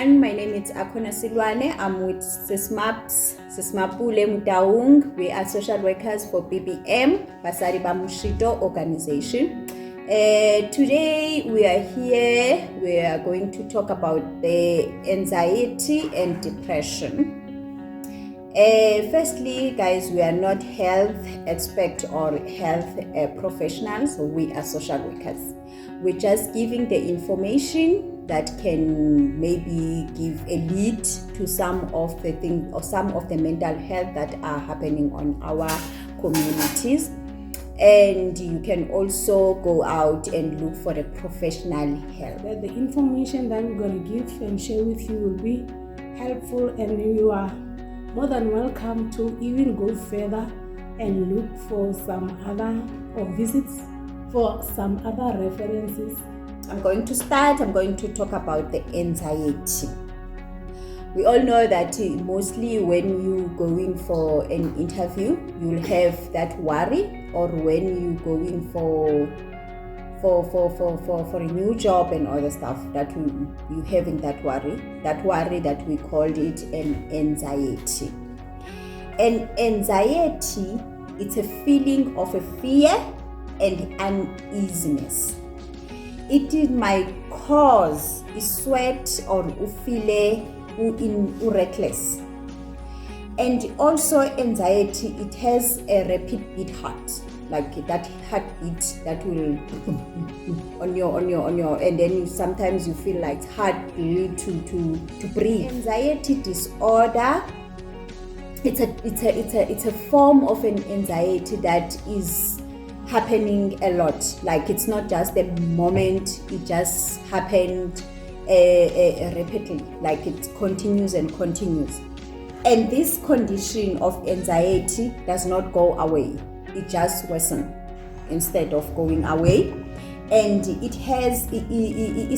everyone. My name is Akona Silwane. I'm with Sismaps, Sismapule Mutaung. We are social workers for BBM, Basari Bamushito organization. Today we are here, we are going to talk about the anxiety and depression. Firstly, guys, we are not health experts or health professionals. We are social workers. We're just giving the information that can maybe give a lead to some of the things or some of the mental health that are happening on our communities. And you can also go out and look for a professional help. That the information that we're going to give and share with you will be helpful, and you are more than welcome to even go further and look for some other or visits for some other references. I'm going to talk about the anxiety. We all know that mostly when you're going for an interview, you'll have that worry, or when you're going for a new job and other stuff, that you having that worry that we called it an anxiety. And anxiety, it's a feeling of a fear and uneasiness. It might cause sweat or ufile reckless. And also anxiety, it has a rapid beat heart, like that heartbeat that will on your, and then sometimes you feel like it's hard to breathe. Anxiety disorder, it's a form of an anxiety that is happening a lot. Like it's not just a moment, it just happened repeatedly, like it continues. And this condition of anxiety does not go away, it just worsens instead of going away. And it has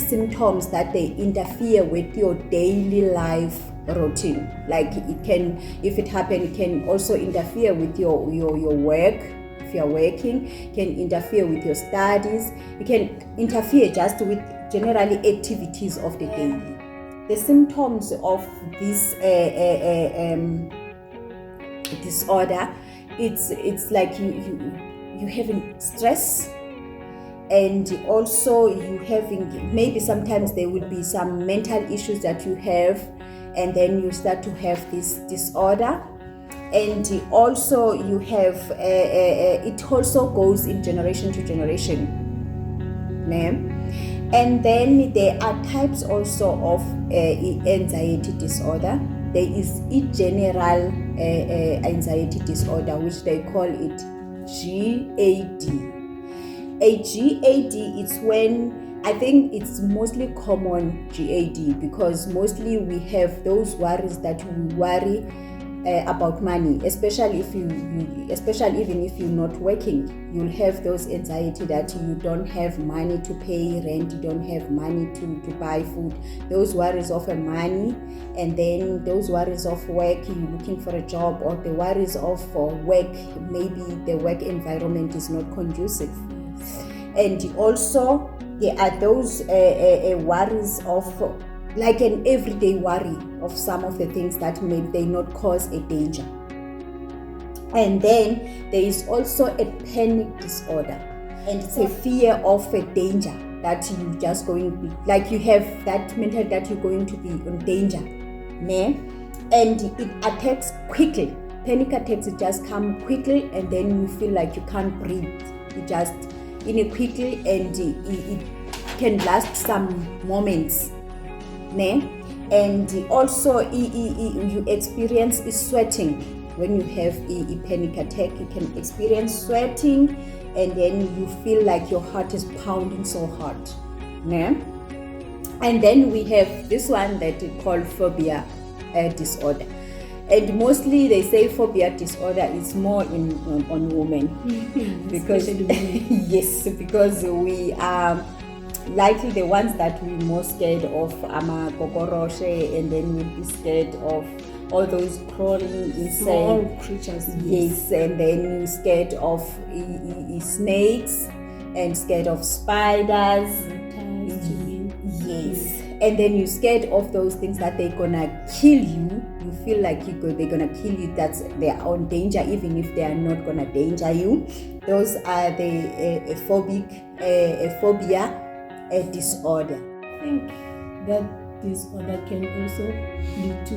symptoms that they interfere with your daily life routine. Like it can, if it happens, it can also interfere with your work. If you're working, it can interfere with your studies. It can interfere just with generally activities of the day. The symptoms of this disorder, it's like you having stress, and also you having, maybe sometimes there will be some mental issues that you have, and then you start to have this disorder. And also you have it also goes in generation to generation. And then there are types also of anxiety disorder. There is a general anxiety disorder, which they call it GAD. A GAD is when, I think it's mostly common GAD, because mostly we have those worries that we worry about money, especially even if you're not working, you'll have those anxiety that you don't have money to pay rent, you don't have money to buy food, those worries of money, and then those worries of work, you're looking for a job, or the worries of work, maybe the work environment is not conducive. And also there are those worries of like an everyday worry of some of the things that may not cause a danger. And then there is also a panic disorder, and it's a fear of a danger that you just going, like you have that mental that you're going to be in danger, and it attacks quickly. Panic attacks, it just come quickly, and then you feel like you can't breathe. It just in a quickly, and it can last some moments. And also you experience sweating when you have a panic attack. You can experience sweating, and then you feel like your heart is pounding so hard. And then we have this one that is called phobia disorder, and mostly they say phobia disorder is more on women because yes, because we are likely the ones that we're most scared of amagokoroshe, and then we'll be scared of all those crawling small creatures. Yes, and then you're scared of snakes, and scared of spiders. Reptiles, yes, and then you're scared of those things that they're gonna kill you. You feel like they're gonna kill you, that's they're on danger even if they are not gonna danger you. Those are the phobia disorder. I think that disorder can also lead to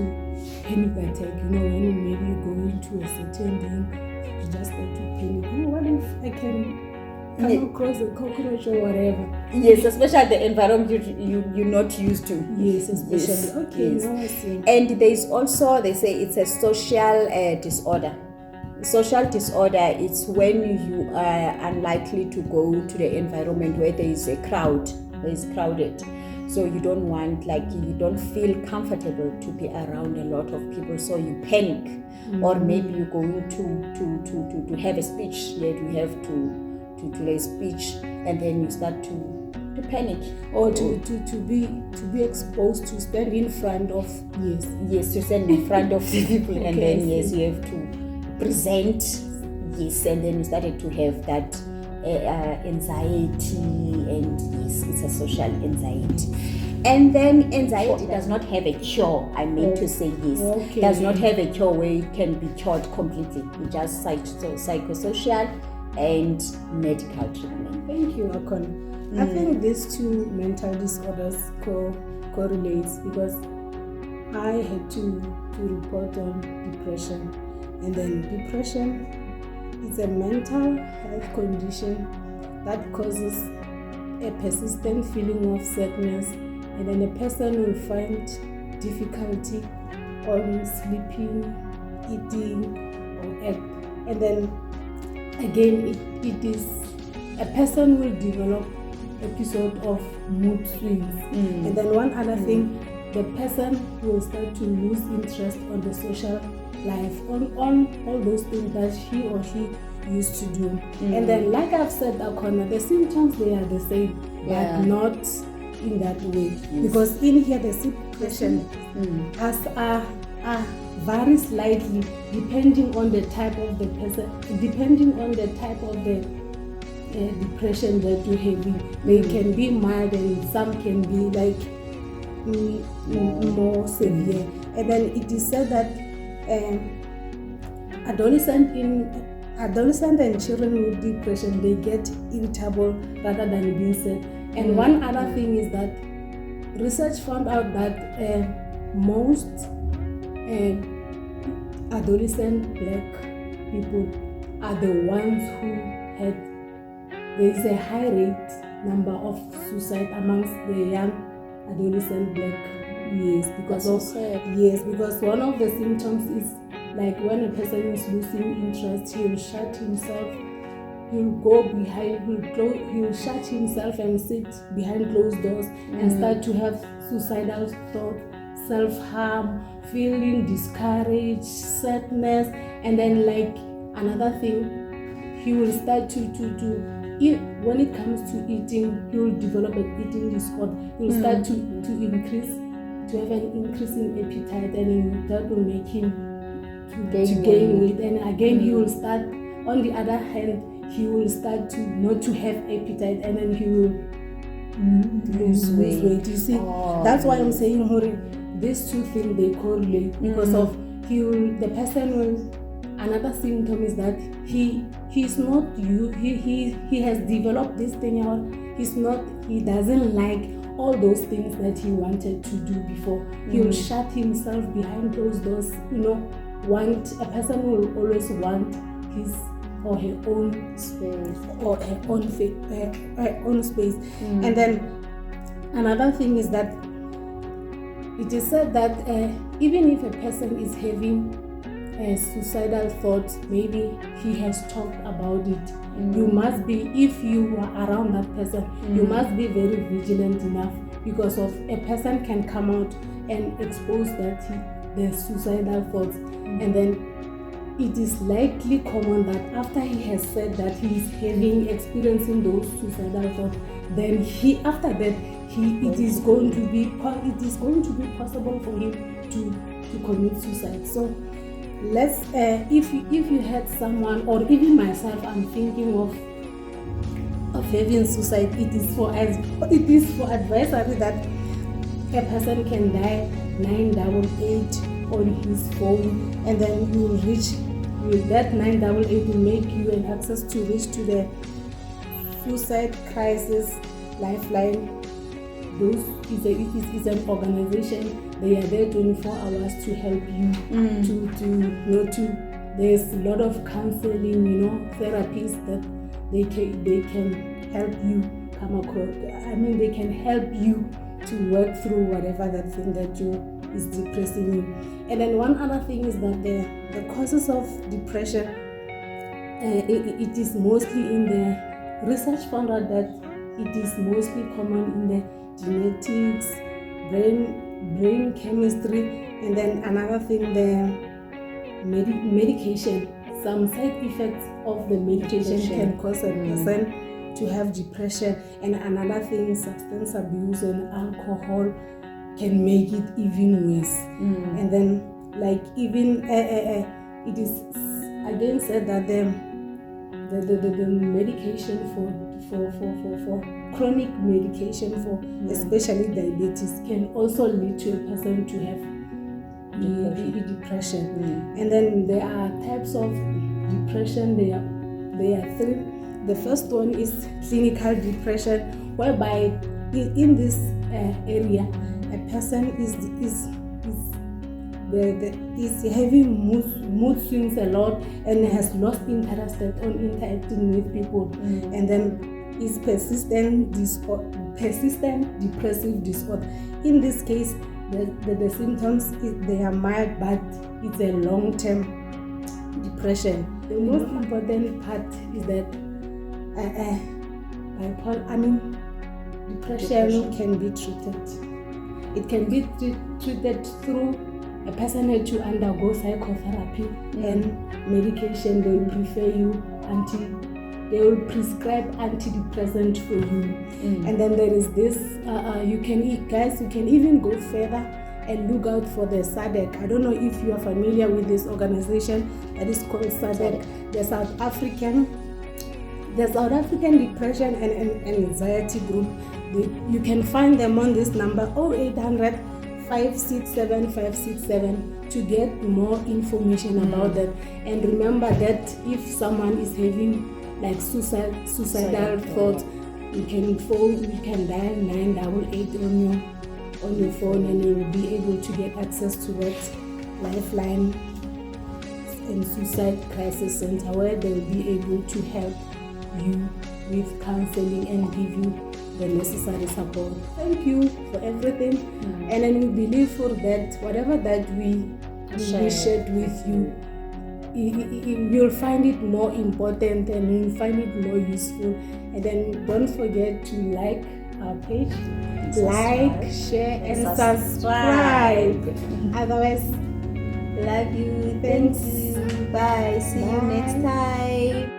panic attack. When maybe you go into a certain thing, you just start to panic. What if I can come across a cockroach or whatever? Yes, especially the environment you're not used to. Yes, especially. Yes. Okay, Yes. now I see. And there's also, they say it's a social disorder. Social disorder is when you are unlikely to go to the environment where there is a crowd, where it's crowded. So you don't want, you don't feel comfortable to be around a lot of people, so you panic. Or maybe you're going to have a speech, yet you have to lay a speech, and then you start to panic. Or to be exposed, to stand in front of, Yes, to stand in front of the people, and Okay, then you have to present, and then you started to have that anxiety, and yes, it's a social anxiety. And then anxiety does not have a cure. I mean to say yes, Okay. does not have a cure where it can be cured completely. It's just psychosocial and medical treatment. Thank you, Akon. I think these two mental disorders correlates, because I had to report on depression. And then depression is a mental health condition that causes a persistent feeling of sadness, and then a person will find difficulty on sleeping, eating, or act. And then again, it is a person will develop episode of mood swings. And then one other thing, the person will start to lose interest on the social life, on all those things that he or she used to do. And then, like I've said, Akona, the symptoms, they are the same, but not in that way. Because in here the symptoms vary slightly depending on the type of the person, depending on the type of the depression that you're having. They can be mild, and some can be more severe. And then it is said that adolescent and children with depression, they get irritable rather than being sad. And one other thing is that research found out that most adolescent black people are the ones who there is a high rate number of suicide amongst the young adolescent black. Because one of the symptoms is like when a person is losing interest, he'll shut himself, he'll shut himself and sit behind closed doors and start to have suicidal thoughts, self-harm, feeling discouraged, sadness. And then another thing, he will start to when it comes to eating, he will develop an eating disorder. He will start to have an increase in appetite, and that will make him to gain weight. And again, he will start, on the other hand, he will start to not to have appetite, and then he will lose weight. You see, that's why I'm saying, these two things, they correlate, because of the person will. Another symptom is that he has developed this thing out. He doesn't like all those things that he wanted to do before. He will shut himself behind closed doors. A person will always want his or her own space, or her own space. And then another thing is that it is said that even if a person is having suicidal thoughts, maybe he has talked about it, you must be, if you are around that person, you must be very vigilant enough, because of a person can come out and expose the suicidal thoughts. And then it is likely common that after he has said that he is experiencing those suicidal thoughts, then it is going to be possible for him to commit suicide. So let's if you had someone, or even myself, I'm thinking of having suicide, it is for advisory that a person can dial 988 on his phone, and then you will reach with that 988 will make you an access to reach to the suicide crisis lifeline. Those is an organization. They are there 24 hours to help you to there's a lot of counseling, therapies that they can help you come across. They can help you to work through whatever that thing that is depressing you. And then one other thing is that the causes of depression, it is mostly in the research found out that it is mostly common in the genetics, brain chemistry, and then another thing, the medication. Some side effects of the medication can cause a person to have depression, and another thing, substance abuse and alcohol can make it even worse. And then it is again said that the medication for chronic medication for especially diabetes can also lead to a person to have depression. And then there are types of depression. There are three. The first one is clinical depression, whereby in this area a person is having mood swings a lot and has lost interest on interacting with people, and then is persistent depressive disorder. In this case, the symptoms they are mild, but it's a long-term depression. The most important part is that depression can be treated. It can be treated through a person had to undergo psychotherapy and medication. They will they will prescribe antidepressant for you. And then there is this, you can even go further and look out for the SADC. I don't know if you are familiar with this organization that is called SADC, the South African Depression and Anxiety Group. You can find them on this number 0800 567 567 to get more information about that. And remember that if someone is having like suicidal thoughts, you can dial 988 on your phone, and you will be able to get access to that lifeline and suicide crisis center, where they will be able to help you with counseling and give you the necessary support. Thank you for everything. And then we believe for that whatever that we shared with you, you'll find it more important and you'll find it more useful. And then don't forget to like our page, share and subscribe. Otherwise, love you. Thank you. Bye. See you next time.